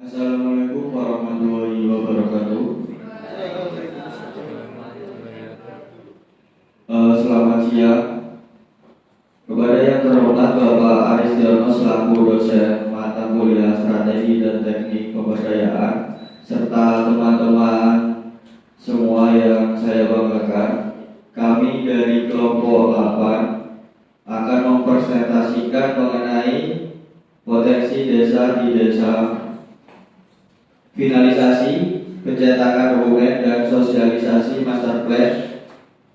Assalamualaikum warahmatullahi wabarakatuh. Selamat siang kepada yang terhormat Bapak Aris Diono selaku dosen mata kuliah strategi dan teknik pemberdayaan serta teman-teman semua yang saya banggakan. Kami dari kelompok 8 akan mempresentasikan mengenai potensi desa di desa, finalisasi pencetakan dokumen dan sosialisasi master plan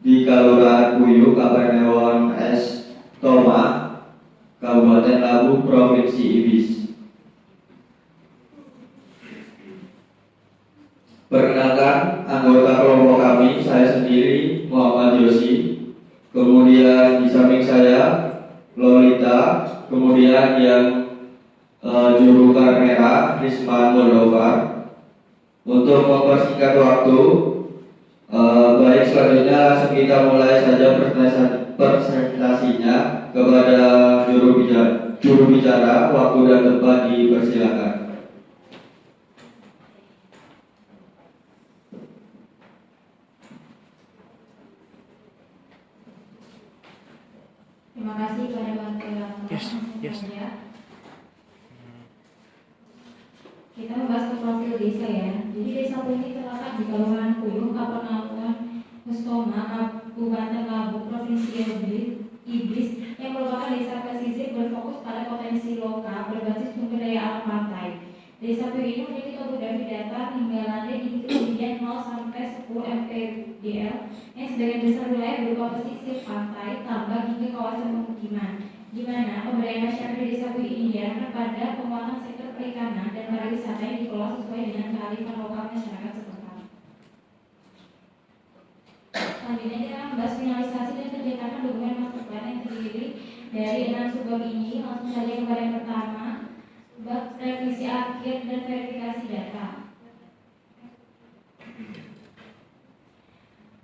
di Kelurahan Puyuh, Kapanewon S. Toma, Kabupaten Lampung, Provinsi Ibis. Perkenalkan anggota kelompok kami, saya sendiri Muhammad Yosi, kemudian di samping saya Lolita, kemudian yang juru kamera Risman Moldova. Untuk mempersingkat waktu, baik selanjutnya langsung kita mulai saja presentasinya. Kepada juru bicara, waktu dan tempat dipersilakan. Terima kasih kepada Bapak. Yes. Kita membahas ke profil desa ya. Jadi desa Puyuh terletak di Kelurahan Puyuh, Kapanewon Mustoma, Kabupaten Lampung, Provinsi Iblis, yang merupakan desa pesisir berfokus pada potensi lokal berbasis sumber daya alam pantai. Desa Puyuh ini memiliki topografi datar hingga landai di ketinggian 0 sampai 10 mdpl, yang sebagian besar wilayah berupa pesisir pantai, tambak hingga kawasan pemukiman, di mana pemberdayaan masyarakat di desa Puyuh ini diarahkan pada penguatan sektor perikanan dan pariwisata yang dikelola sesuai dengan kearifan lokal masyarakat setempat. Selanjutnya kita akan membahas finalisasi dan pencetakan dokumen master plan yang terdiri dari 6 subbab ini. Langsung saja kepada yang pertama, bab revisi akhir dan verifikasi data.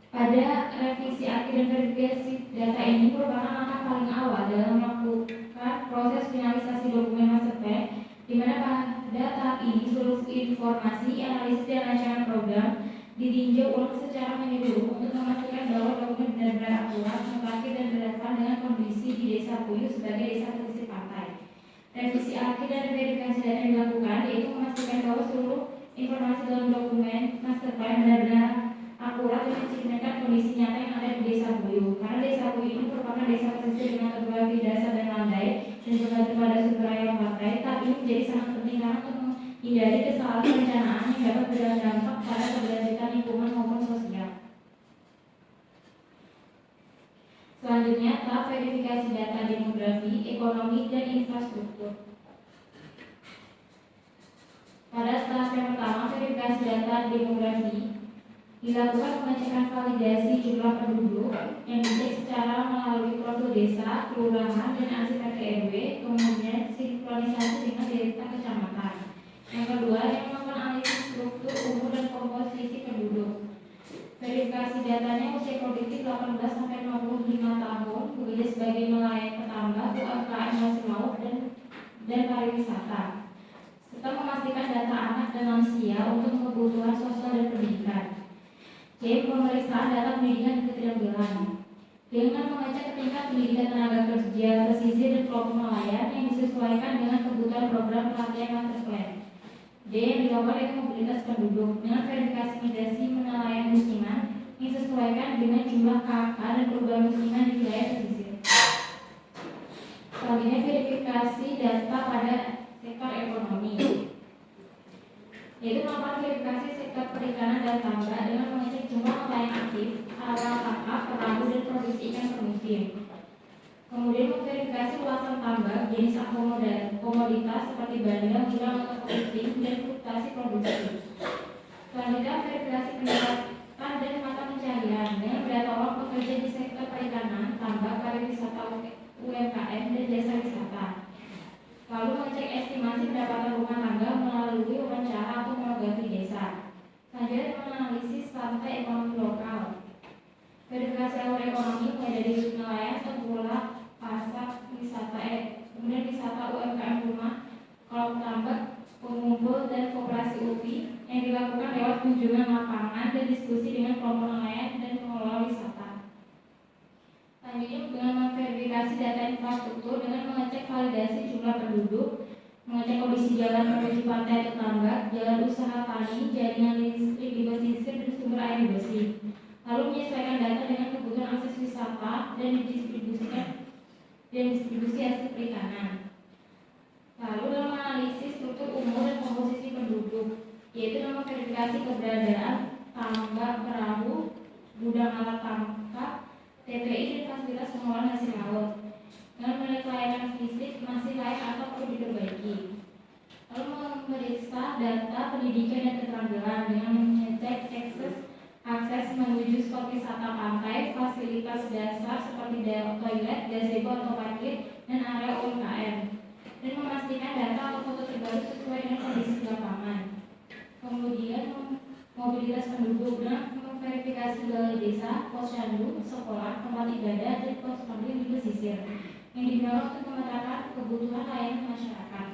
Pada revisi akhir dan verifikasi data ini merupakan langkah paling awal dalam melakukan proses finalisasi dokumen master plan, di mana pada tahap ini seluruh informasi, analisis dan rancangan program ditinjau ulang secara menyeluruh untuk memastikan bahwa dokumen benar-benar akurat, mutakhir dan relevan dengan kondisi di desa Puyuh sebagai desa pesisir pantai. Revisi akhir dan verifikasi data dilakukan yaitu memastikan bahwa seluruh informasi dalam dokumen master plan benar-benar akurat dan mencerminkan kondisi nyata yang ada di desa Puyuh. Karena desa Puyuh ini merupakan desa pesisir dengan topografi dasar dan landai dan bergantung pada sumber daya pantai, tapi menjadi sangat penting karena untuk menghindari kesalahan perencanaan yang dapat berdampak pada keberlanjutan lingkungan maupun sosial. Selanjutnya, tahap verifikasi data demografi, ekonomi, dan infrastruktur. Pada tahap yang pertama, verifikasi data demografi, dilakukan pengecekan validasi jumlah penduduk yang dicek secara melalui profil desa, kelurahan, dan arsip RT RW, kemudian sinkronisasi dengan data kecamatan. Yang kedua, yang melakukan analisis struktur, umur, dan komposisi penduduk. Verifikasi datanya usia produktif 18 sampai 65 tahun, bekerja sebagai nelayan petambak, UMKM hasil laut, dan pariwisata, serta memastikan data anak dan lansia untuk kebutuhan sosial dan pendidikan. C. Pemeriksaan data pendidikan dan keterampilan dengan mengecek tingkat pendidikan tenaga kerja pesisir dan kelompok nelayan yang disesuaikan dengan kebutuhan program pelatihan master plan. D. Yang dilakukan yaitu mobilitas penduduk dengan verifikasi migrasi nelayan musiman yang disesuaikan dengan jumlah KK dan perubahan musiman di wilayah pesisir. Selanjutnya, verifikasi data pada sektor ekonomi, yaitu melakukan verifikasi sektor perikanan dan tambak dengan mengecek jumlah nelayan aktif, areal tangkap, perahu, dan produksi ikan per musim. Kemudian memverifikasi luasan tambak, jenis komoditas seperti bandeng, hilang atau kepiting, dan fluktuasi produksi. Selanjutnya, verifikasi pendapatan dan mata pencarian dengan mendata orang pekerja di sektor perikanan, tambak, pariwisata, UMKM, dan jasa wisata. Lalu mengecek estimasi pendapatan rumah tangga melalui wawancara atau monografi desa. Selanjutnya, menganalisis rantai ekonomi lokal. Verifikasi alur ekonomi mulai dari nelayan, tengkulak, pasar, wisata, kemudian wisata UMKM rumah, kelompok tambak, pengumpul, dan dilakukan lewat kunjungan lapangan dan diskusi dengan kelompok nelayan dan pengelola wisata. Selanjutnya dengan memverifikasi data infrastruktur dengan mengecek validasi jumlah penduduk, mengecek kondisi jalan menuju pantai atau tambak, jalan usaha tani, jaringan listrik di pesisir dan sumber air bersih. Lalu menyesuaikan data dengan kebutuhan akses wisata dan distribusi hasil perikanan. Lalu dalam analisis struktur umur dan komposisi penduduk, yaitu dalam verifikasi keberadaan tambak perahu, gudang alat tangkap, TPI dan fasilitas pengolahan hasil laut. Dengan melihat layanan fisik masih layak atau perlu diperbaiki. Lalu memeriksa data pendidikan dan keterampilan dengan mengecek akses menuju spot wisata pantai, fasilitas dasar seperti toilet, gazebo atau parkir, dan area UMKM. Dan memastikan data atau foto terbaru sesuai dengan kondisi lapangan. Kemudian mobilitas penduduk dengan memverifikasi balai desa, posyandu, sekolah, tempat ibadah, dan pos pabrik di pesisir yang digunakan untuk memetakan kebutuhan layanan masyarakat.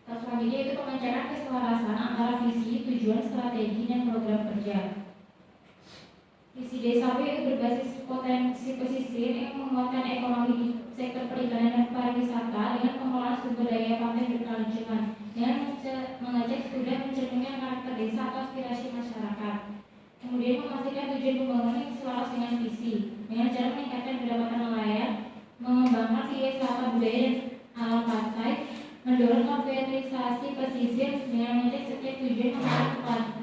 Selanjutnya itu pengecekan keselarasan antara visi, tujuan, strategi, dan program kerja. Visi desa itu berbasis potensi pesisir yang menguatkan ekonomi di sektor perikanan dan pariwisata dengan pengelolaan sumber daya pantai berkelanjutan dengan mengecek sudah mencerminkan karakter desa atau aspirasi masyarakat. Kemudian memastikan tujuan pembangunan yang selaras dengan visi dengan cara meningkatkan pendapatan nelayan, mengembangkan wisata budaya dan alam pantai, mendorong kapitalisasi pesisir dengan mengecek setiap tujuan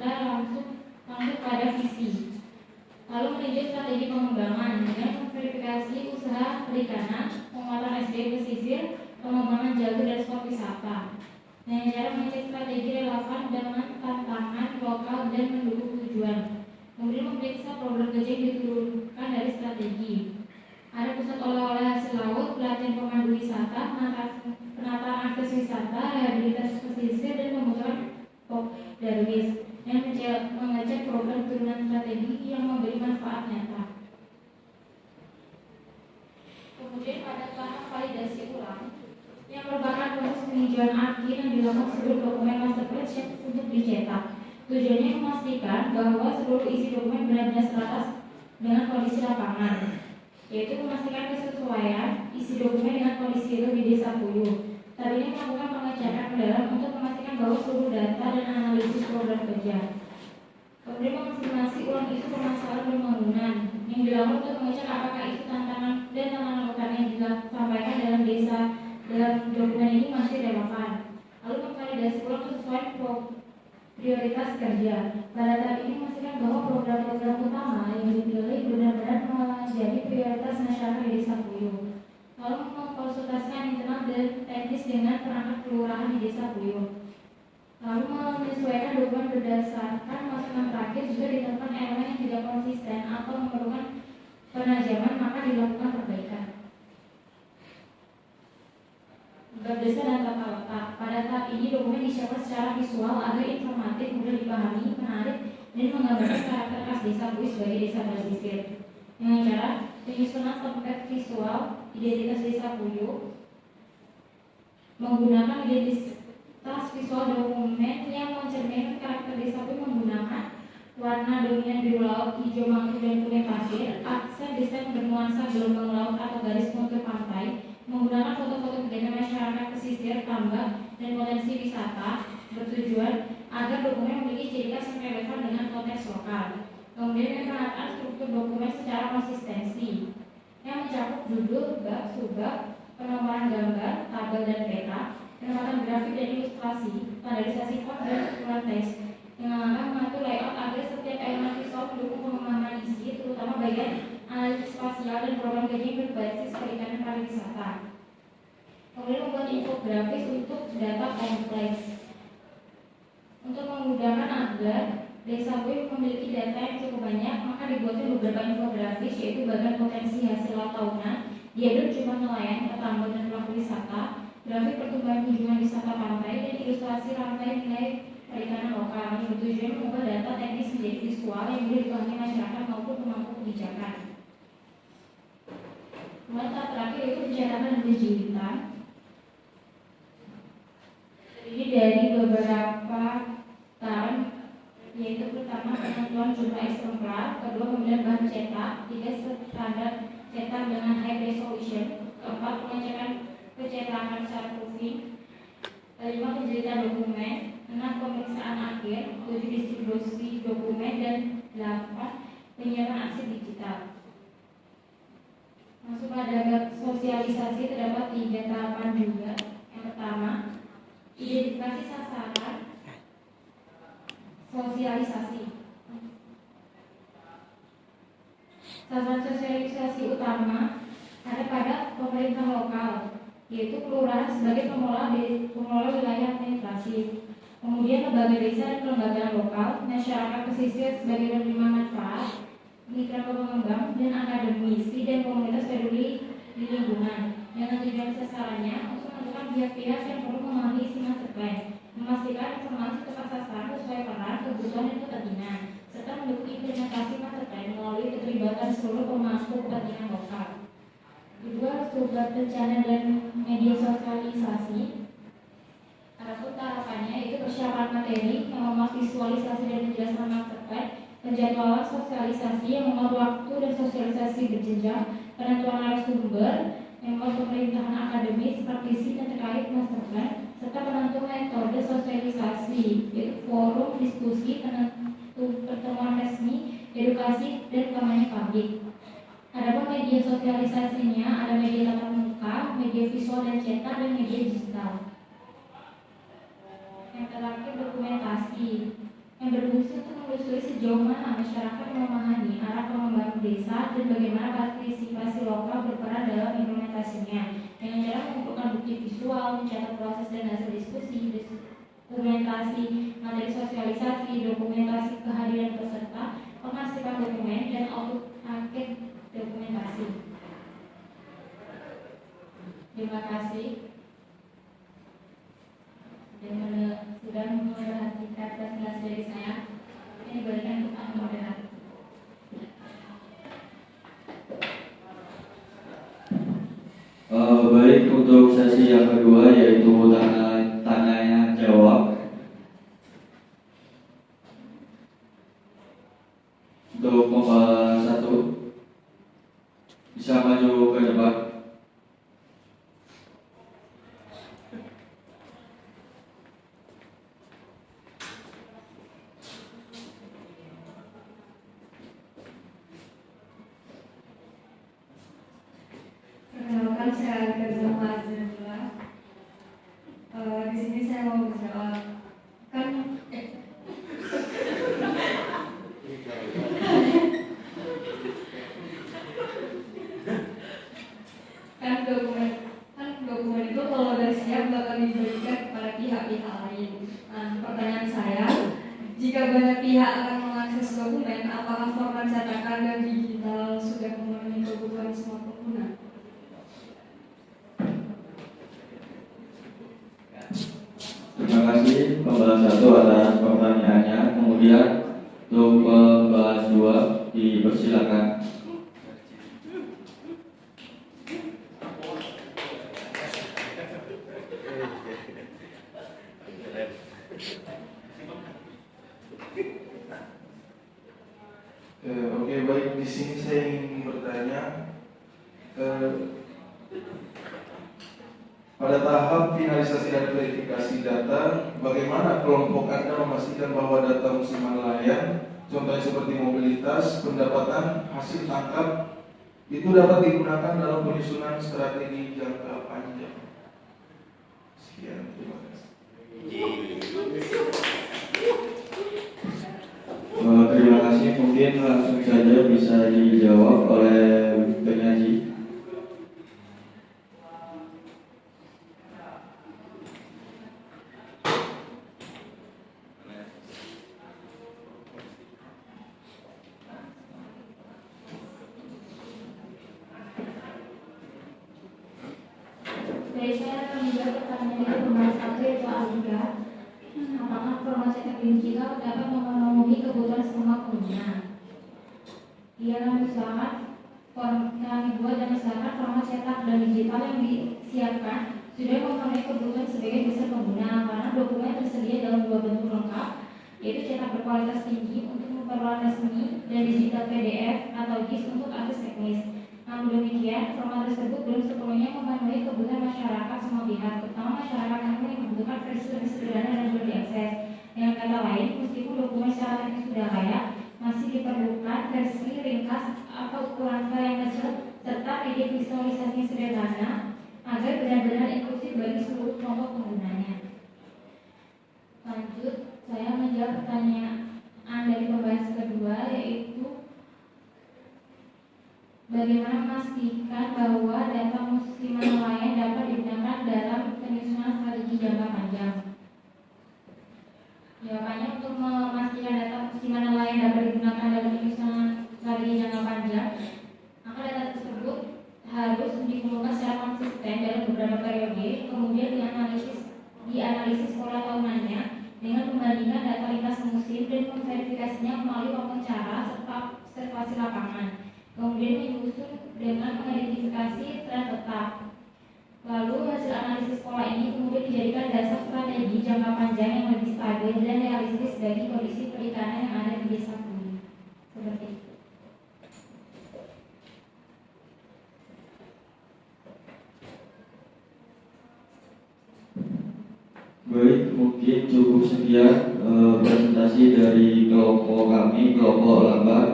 langsung pada visi. Lalu meninjau strategi pengembangan dengan memverifikasi usaha perikanan, penguatan SDM pesisir, pengembangan jalur dan spot wisata. Dengan cara mengecek strategi relevan dengan tantangan lokal dan mendukung tujuan. Kemudian memeriksa program kerja yang diturunkan dari strategi. Ada pusat oleh-oleh hasil laut, pelatihan pemandu wisata, penataan akses wisata, rehabilitasi pesisir, dan pembentukan darwis yang mengecek program turunan strategi yang memberi manfaat nyata. Kemudian pada tahap validasi ulang yang merupakan proses peninjauan akhir yang dilakukan sebelum dokumen master plan siap untuk dicetak. Tujuannya memastikan bahwa seluruh isi dokumen benar-benar selaras dengan kondisi lapangan, yaitu memastikan kesesuaian isi dokumen dengan kondisi real di Desa Puyuh. Saat ini melakukan pengecekan mendalam untuk memastikan bahwa seluruh data dan analisis program kerja. Kemudian mengonfirmasi ulang isu permasalahan pembangunan yang dilakukan untuk mengecek apakah isu tantangan dan tantangan utama yang disampaikan dalam dokumen ini masih relevan. Lalu memvalidasi ulang kesesuaian prioritas kerja. Pada tahap ini memastikan bahwa program-program utama yang dipilih benar-benar menjadi prioritas masyarakat di Desa Puyuh. Lalu mengkonsultasikan internal dan teknis dengan perangkat kelurahan di Desa Puyuh. Lalu menyesuaikan dokumen berdasarkan masukan terakhir jika ditemukan elemen yang tidak konsisten atau memerlukan penajaman, maka dilakukan perbaikan. Bab desa dan tata letak. Pada tahap ini dokumen disiapkan secara visual agar informatif, mudah dipahami, menarik, dan menggambarkan karakter khas Desa Puyuh sebagai desa pesisir. Dengan cara penyusunan template visual identitas Desa Puyuh menggunakan identitas visual dokumen yang mencerminkan karakter Desa Puyuh menggunakan warna dominan biru laut, hijau mangkuk, dan kuning pasir, aksen desain bernuansa gelombang laut atau garis kontur pantai, menggunakan foto-foto kegiatan masyarakat pesisir, tambak, dan potensi wisata, bertujuan agar dokumen memiliki ciri khas yang relevan dengan konteks lokal. Kemudian penataan struktur dokumen secara konsistensi yang mencakup judul, bab, subbab, penomoran gambar, tabel dan peta, penempatan grafik dan ilustrasi, standarisasi kod dan ukuran teks, yang akan mengatur layout agar setiap elemen visual mendukung pemahaman isi, terutama bagian analisis spasial dan program kerja yang berbasis perikanan pariwisata. Kemudian membuat infografis untuk data kompleks. Untuk memudahkan agar Desa Puyuh memiliki data yang cukup banyak, maka dibuatnya beberapa infografis, yaitu bagian potensi hasil laut tahunan, diagram jumlah nelayan, petambak dan pelaku wisata, grafik pertumbuhan kunjungan wisata pantai, dan ilustrasi rantai nilai perikanan lokal yang bertujuan mengubah data teknis menjadi visual yang mudah dipahami masyarakat maupun pemangku kebijakan. Kemudian tahap terakhir yaitu pencetakan dan penjilitan. Ini dari beberapa tahun ketentuan jumlah eksemplar, kedua pemilihan bahan cetak, tiga standar cetak dengan high resolution, keempat pengecekan kecetakan secara proofing, kelima penjelitan dokumen, enam pemeriksaan akhir, tujuh distribusi dokumen, dan delapan penyiapan arsip digital. Masuk pada sosialisasi terdapat 3 tahapan juga. Yang pertama, identifikasi sasaran sosialisasi. Sasaran sosialisasi utama ada pada pemerintah lokal, yaitu kelurahan sebagai pengelola wilayah administrasi. Kemudian lembaga desa dan kelembagaan lokal, masyarakat pesisir sebagai penerima manfaat, mitra pengembang, dan akademisi dan komunitas peduli di lingkungan. Dengan tujuan sasarannya untuk menentukan pihak-pihak yang perlu memahami isi master plan, memastikan informasi tepat sasaran sesuai peran, kebutuhan, dan kepentingan, serta mendukung implementasi master plan melalui keterlibatan seluruh pemangku kepentingan lokal. Kedua, sumber bencana dan media sosialisasi. Adapun tahapannya yaitu persiapan materi yang memuat visualisasi dan penjelasan master plan, penjadwalan sosialisasi yang memuat waktu dan sosialisasi berjenjang, penentuan narasumber, membuat pemerintahan akademis, praktisi dan terkait master plan, serta penentuan metode sosialisasi, yaitu forum, diskusi, pertemuan resmi, edukasi, dan kampanye publik. Adapun media sosialisasinya ada media tatap muka, media visual dan cetak, dan media digital. Yang terakhir dokumentasi, yang berfungsi untuk menelusuri sejauh mana masyarakat memahami arah pengembangan desa dan bagaimana partisipasi lokal berperan dalam implementasinya. Dengan cara mengumpulkan bukti visual, mencatat proses dan hasil diskusi, dokumentasi materi sosialisasi, dokumentasi kehadiran peserta, pengarsipan dokumen, dan audit dokumentasi. Terima kasih dan sudah memperhatikan presentasi dari saya. Ini berikan untuk Pak moderator. Baik, untuk sesi yang kedua yaitu tanya jawab. Untuk pembahasan satu bisa maju ke depan. Perkenalkan, saya Alika Mazrullah. Di sini saya mau menjawab dokumen itu kalau udah siap bakal diberikan kepada pihak-pihak lain. Nah, pertanyaan saya, jika banyak pihak akan mengakses dokumen, apakah format cetakan dan digital sudah memenuhi kebutuhan semua pengguna? Terima kasih pembahas satu atas pertanyaannya. Kemudian untuk pembahas dua dipersilakan. Oke, baik. Di sini saya ingin bertanya, pada tahap finalisasi dan verifikasi data, bagaimana kelompok Anda memastikan bahwa data musiman nelayan, contohnya seperti mobilitas, pendapatan, hasil tangkap, itu dapat digunakan dalam penyusunan strategi jangka panjang? Sekian, terima kasih. Terima kasih. Mungkin langsung saja bisa dijawab oleh penyaji. Dari saya akan menjawab pertanyaan itu pembahas satu yaitu A3. Apakah format cetak digital dapat memenuhi kebutuhan semua pengguna? Ia misalkan kami buat dan misalkan format cetak dan digital yang disiapkan sudah memenuhi kebutuhan sebagian besar pengguna karena dokumen tersedia dalam dua bentuk lengkap, yaitu cetak berkualitas tinggi untuk keperluan resmi dan digital PDF atau JIS untuk akses teknis. Namun demikian, format tersebut belum sepenuhnya memenuhi kebutuhan masyarakat semua pihak, terutama masyarakat yang membutuhkan versi lebih sederhana dan mudah diakses. Dengan kata lain, meskipun dokumen secara teknis sudah layak, masih diperlukan versi ringkas atau ukuran file yang kecil serta media visualisasi sederhana agar benar-benar inklusif bagi seluruh kelompok penggunanya. Lanjut, saya menjawab pertanyaan dari pembahasan kedua, yaitu bagaimana memastikan bahwa data musiman nelayan dapat digunakan dalam penyusunan strategi jangka panjang. Jawabannya, untuk memastikan data musiman nelayan dapat digunakan dalam penyusunan strategi jangka panjang, maka data tersebut harus dikumpulkan secara konsisten dalam beberapa periode, kemudian dianalisis pola tahunannya dengan membandingkan data lintas musim dan memverifikasinya melalui wawancara serta observasi lapangan. Kemudian menyusun dengan mengidentifikasi tren tetap. Lalu hasil analisis pola ini kemudian dijadikan dasar strategi jangka panjang yang lebih stabil dan realistis bagi kondisi perikanan yang ada di desa Bumi. Seperti itu. Baik, mungkin cukup sekian presentasi dari kelompok kami, kelompok lambat.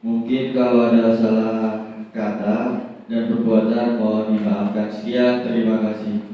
Mungkin kalau ada salah kata dan perbuatan mohon dimaafkan. Sekian, terima kasih.